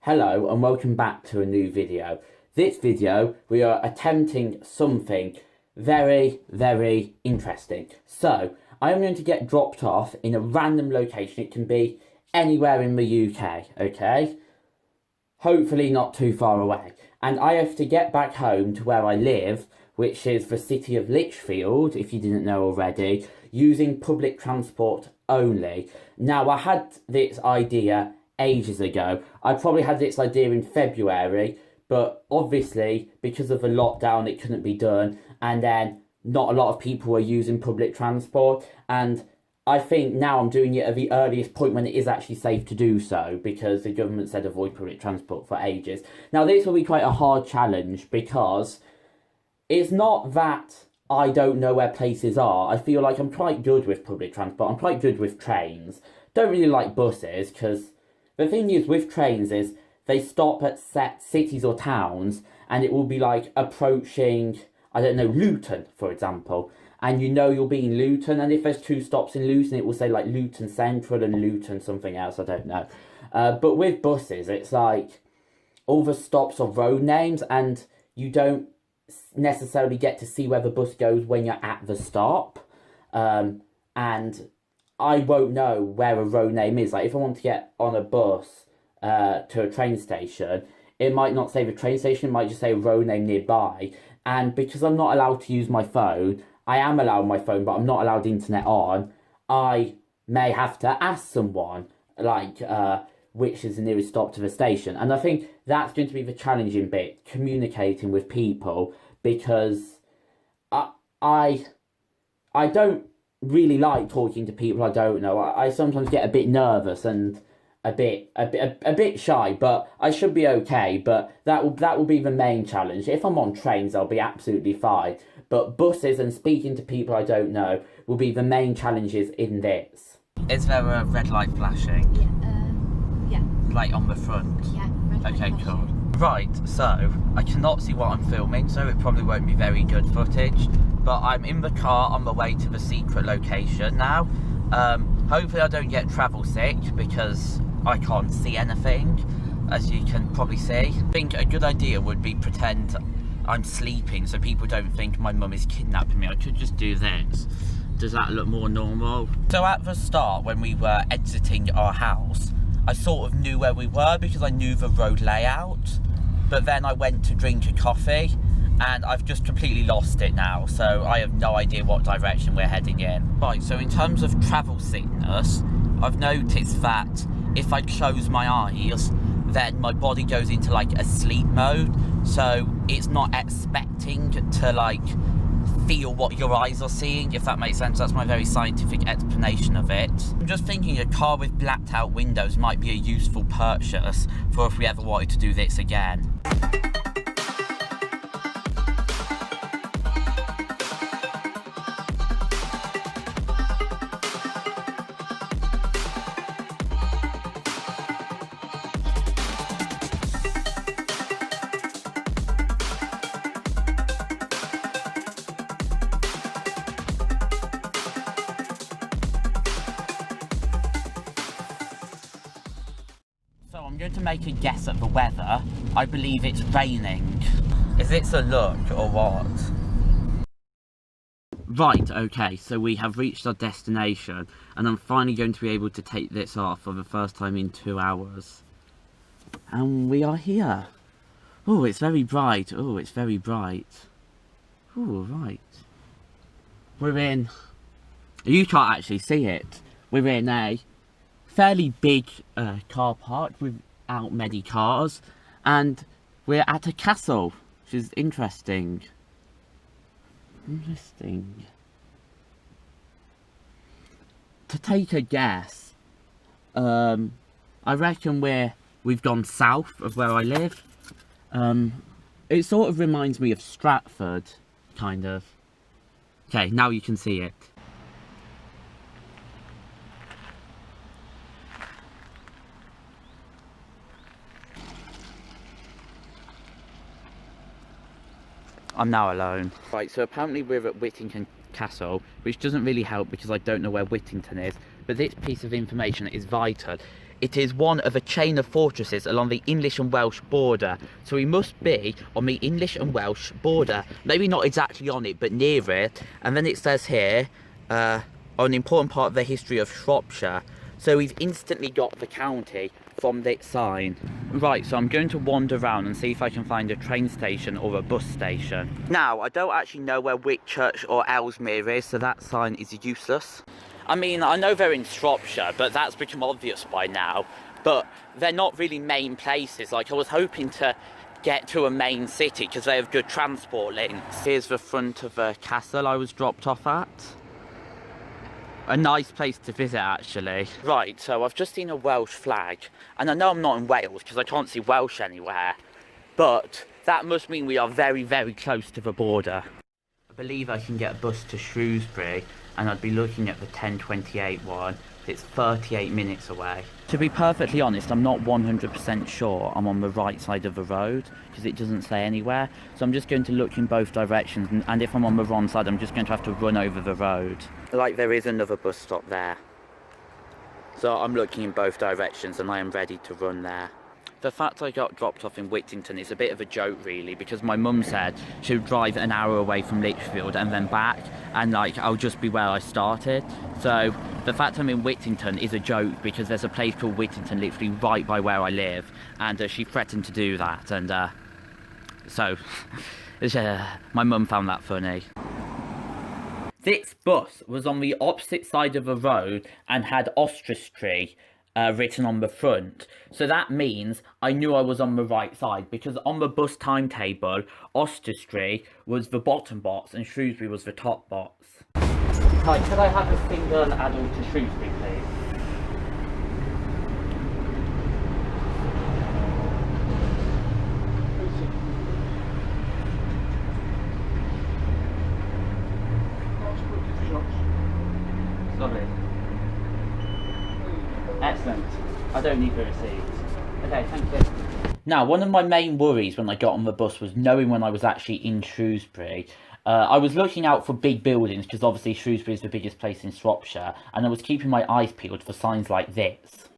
Hello and welcome back to a new video. This video we are attempting something very interesting. So I am going to get dropped off in a random location. It can be anywhere in the UK, okay? Hopefully not too far away. And I have to get back home to where I live, which is the city of Lichfield, if you didn't know already, using public transport only. Now I had this idea ages ago. I probably had this idea in February, but obviously because of the lockdown it couldn't be done, and then not a lot of people were using public transport, and I think now I'm doing it at the earliest point when it is actually safe to do so, because the government said avoid public transport for ages. Now this will be quite a hard challenge because it's not that I don't know where places are. I feel like I'm quite good with public transport. I'm quite good with trains. Don't really like buses, because the thing is with trains is they stop at set cities or towns, and it will be like approaching, I don't know, Luton, for example. And you know you'll be in Luton, and if there's 2 stops in Luton, it will say like Luton Central and Luton something else, I don't know. But with buses, it's like all the stops are road names, and you don't necessarily get to see where the bus goes when you're at the stop. And I won't know where a road name is. Like if I want to get on a bus to a train station, it might not say the train station, it might just say a road name nearby. And because I'm not allowed to use my phone, I am allowed my phone, but I'm not allowed internet on, I may have to ask someone, like, which is the nearest stop to the station. And I think that's going to be the challenging bit, communicating with people, because I don't really like talking to people I don't know. I sometimes get a bit nervous and a bit shy, but I should be okay. But that will be the main challenge. If I'm on trains, I'll be absolutely fine. But buses and speaking to people I don't know will be the main challenges in this. Is there a red light flashing? Yeah. Like on the front? Yeah. Red light okay, flashing. cool. Right, so I cannot see what I'm filming, so it probably won't be very good footage. But I'm in the car on the way to the secret location now. Hopefully I don't get travel sick because I can't see anything, as you can probably see. I think a good idea would be pretend I'm sleeping so people don't think my mum is kidnapping me. I could just do this. Does that look more normal? So at the start, when we were exiting our house, I sort of knew where we were because I knew the road layout. But then I went to drink a coffee and I've just completely lost it now, so I have no idea what direction we're heading in. Right, so in terms of travel sickness, I've noticed that if I close my eyes, then my body goes into like a sleep mode, so it's not expecting to like feel what your eyes are seeing, if that makes sense. That's my very scientific explanation of it. I'm just thinking a car with blacked out windows might be a useful purchase for if we ever wanted to do this again. So I'm going to make a guess at the weather. I believe it's raining. Is it a look or what? Right, okay, so we have reached our destination and I'm finally going to be able to take this off for the first time in 2 hours. And we are here. Oh, it's very bright. Oh, it's very bright. Oh, right. We're in... You can't actually see it. We're in a fairly big car park without many cars, and we're at a castle, which is interesting. To take a guess, I reckon we've gone south of where I live. It sort of reminds me of Stratford, kind of. Okay, now you can see it. I'm now alone. Right, so apparently we're at Whittington Castle, which doesn't really help because I don't know where Whittington is, but this piece of information is vital. It is one of a chain of fortresses along the English and Welsh border, so we must be on the English and Welsh border, maybe not exactly on it, but near it. And then it says here, on an important part of the history of Shropshire, so we've instantly got the county from this sign. Right, so I'm going to wander around and see if I can find a train station or a bus station. Now, I don't actually know where Whitchurch or Ellesmere is, so that sign is useless. I mean, I know they're in Shropshire, but that's become obvious by now. But they're not really main places. Like, I was hoping to get to a main city because they have good transport links. Here's the front of the castle I was dropped off at. A nice place to visit, actually. Right, so I've just seen a Welsh flag, and I know I'm not in Wales because I can't see Welsh anywhere, but that must mean we are very, very close to the border. I believe I can get a bus to Shrewsbury, and I'd be looking at the 10:28 one. It's 38 minutes away. To be perfectly honest, I'm not 100% sure I'm on the right side of the road, because it doesn't say anywhere. So I'm just going to look in both directions, and if I'm on the wrong side, I'm just going to have to run over the road. Like, there is another bus stop there. So I'm looking in both directions, and I am ready to run there. The fact I got dropped off in Whittington is a bit of a joke, really, because my mum said she would drive an hour away from Lichfield and then back, and like, I'll just be where I started. So the fact I'm in Whittington is a joke because there's a place called Whittington literally right by where I live, and she threatened to do that, and so my mum found that funny. This bus was on the opposite side of the road and had Ostrich written on the front, so that means I knew I was on the right side, because on the bus timetable, Ostrich was the bottom box and Shrewsbury was the top box. Hi, could I have a single adult to Shrewsbury, please? Lovely. Excellent. I don't need the receipt. Okay, thank you. Now, one of my main worries when I got on the bus was knowing when I was actually in Shrewsbury. I was looking out for big buildings because obviously Shrewsbury is the biggest place in Shropshire, and I was keeping my eyes peeled for signs like this.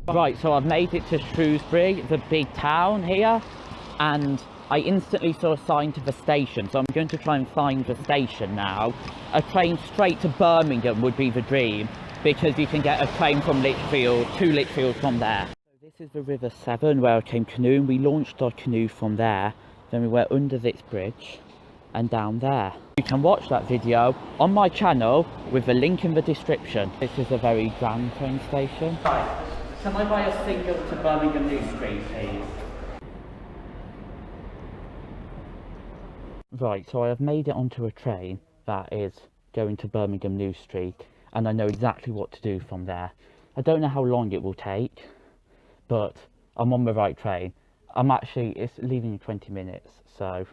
Right, so I've made it to Shrewsbury, the big town here, and I instantly saw a sign to the station, so I'm going to try and find the station now. A train straight to Birmingham would be the dream, because you can get a train from Lichfield to Lichfield from there. So this is the River Severn where I came canoeing. We launched our canoe from there, then we went under this bridge and down there. You can watch that video on my channel with the link in the description. This is a very grand train station. Right, can I buy a single to Birmingham New Street, please? Right, so I have made it onto a train that is going to Birmingham New Street, and I know exactly what to do from there. I don't know how long it will take, but I'm on the right train. It's leaving in 20 minutes, so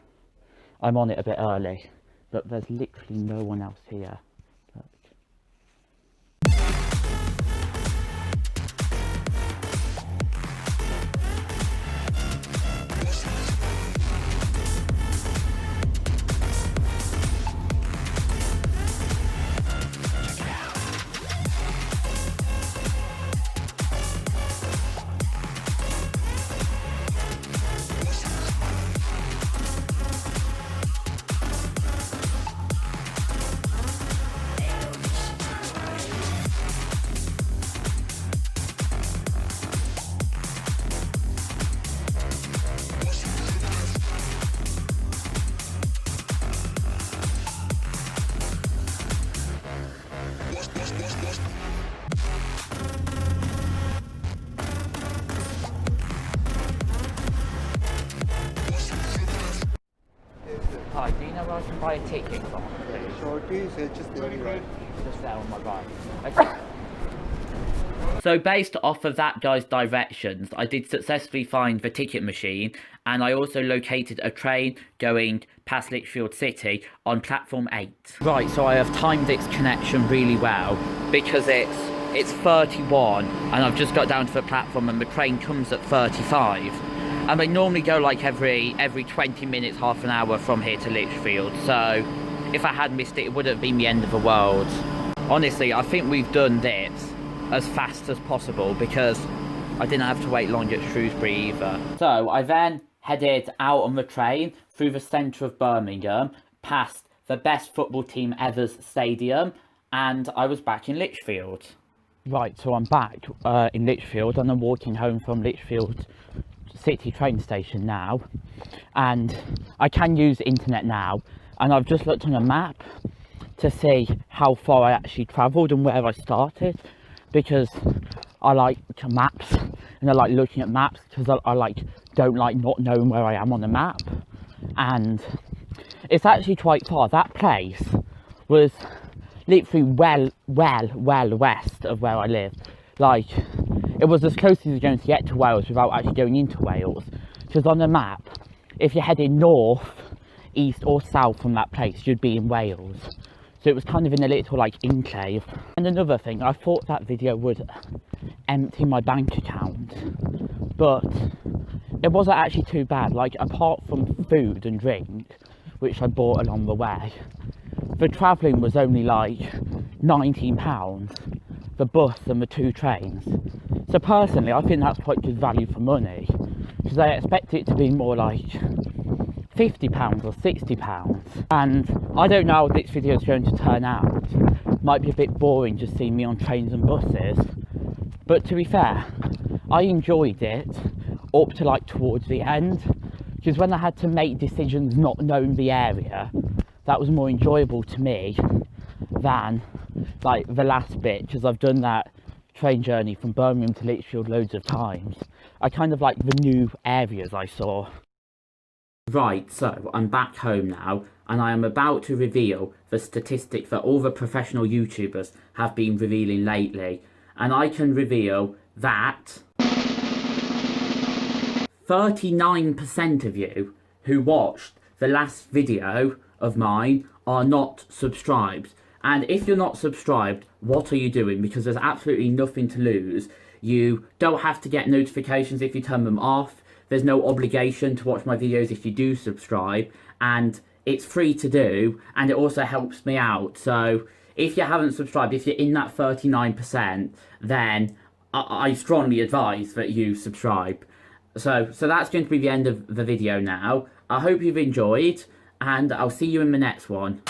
I'm on it a bit early, but there's literally no one else here. Hi, do you know where I can buy a ticket from? Sure do, so just the other right. Just there on my right. Okay. So based off of that guy's directions, I did successfully find the ticket machine, and I also located a train going past Lichfield City on platform 8. Right, so I have timed this connection really well because it's 31 and I've just got down to the platform and the train comes at 35. And they normally go like every 20 minutes, half an hour from here to Lichfield, so if I had missed it, it wouldn't have been the end of the world. Honestly, I think we've done this as fast as possible because I didn't have to wait long at Shrewsbury either. So I then headed out on the train through the centre of Birmingham, past the best football team ever's stadium, and I was back in Lichfield. Right, so I'm back in Lichfield and I'm walking home from Lichfield City train station now, and I can use the internet now, and I've just looked on a map to see how far I actually travelled and where I started, because I like maps and I like looking at maps because I don't like not knowing where I am on the map. And it's actually quite far. That place was literally well west of where I live. Like, it was as close as you're going to get to Wales without actually going into Wales, because on the map, if you're heading north, east or south from that place, you'd be in Wales. So it was kind of in a little like enclave. And another thing, I thought that video would empty my bank account, but it wasn't actually too bad. Like, apart from food and drink, which I bought along the way, the travelling was only like £19, the bus and the 2 trains. So personally, I think that's quite good value for money, because I expect it to be more like £50 or £60. And I don't know how this video is going to turn out. Might be a bit boring just seeing me on trains and buses, but to be fair, I enjoyed it up to like towards the end, because when I had to make decisions not knowing the area, that was more enjoyable to me than like the last bit, because I've done that train journey from Birmingham to Lichfield loads of times. I kind of like the new areas I saw. Right, so I'm back home now, and I am about to reveal the statistic that all the professional YouTubers have been revealing lately, and I can reveal that 39% of you who watched the last video of mine are not subscribed. And if you're not subscribed, what are you doing? Because there's absolutely nothing to lose. You don't have to get notifications if you turn them off. There's no obligation to watch my videos if you do subscribe, and it's free to do, and it also helps me out. So if you haven't subscribed, if you're in that 39%, then I strongly advise that you subscribe. So that's going to be the end of the video now. I hope you've enjoyed, and I'll see you in the next one.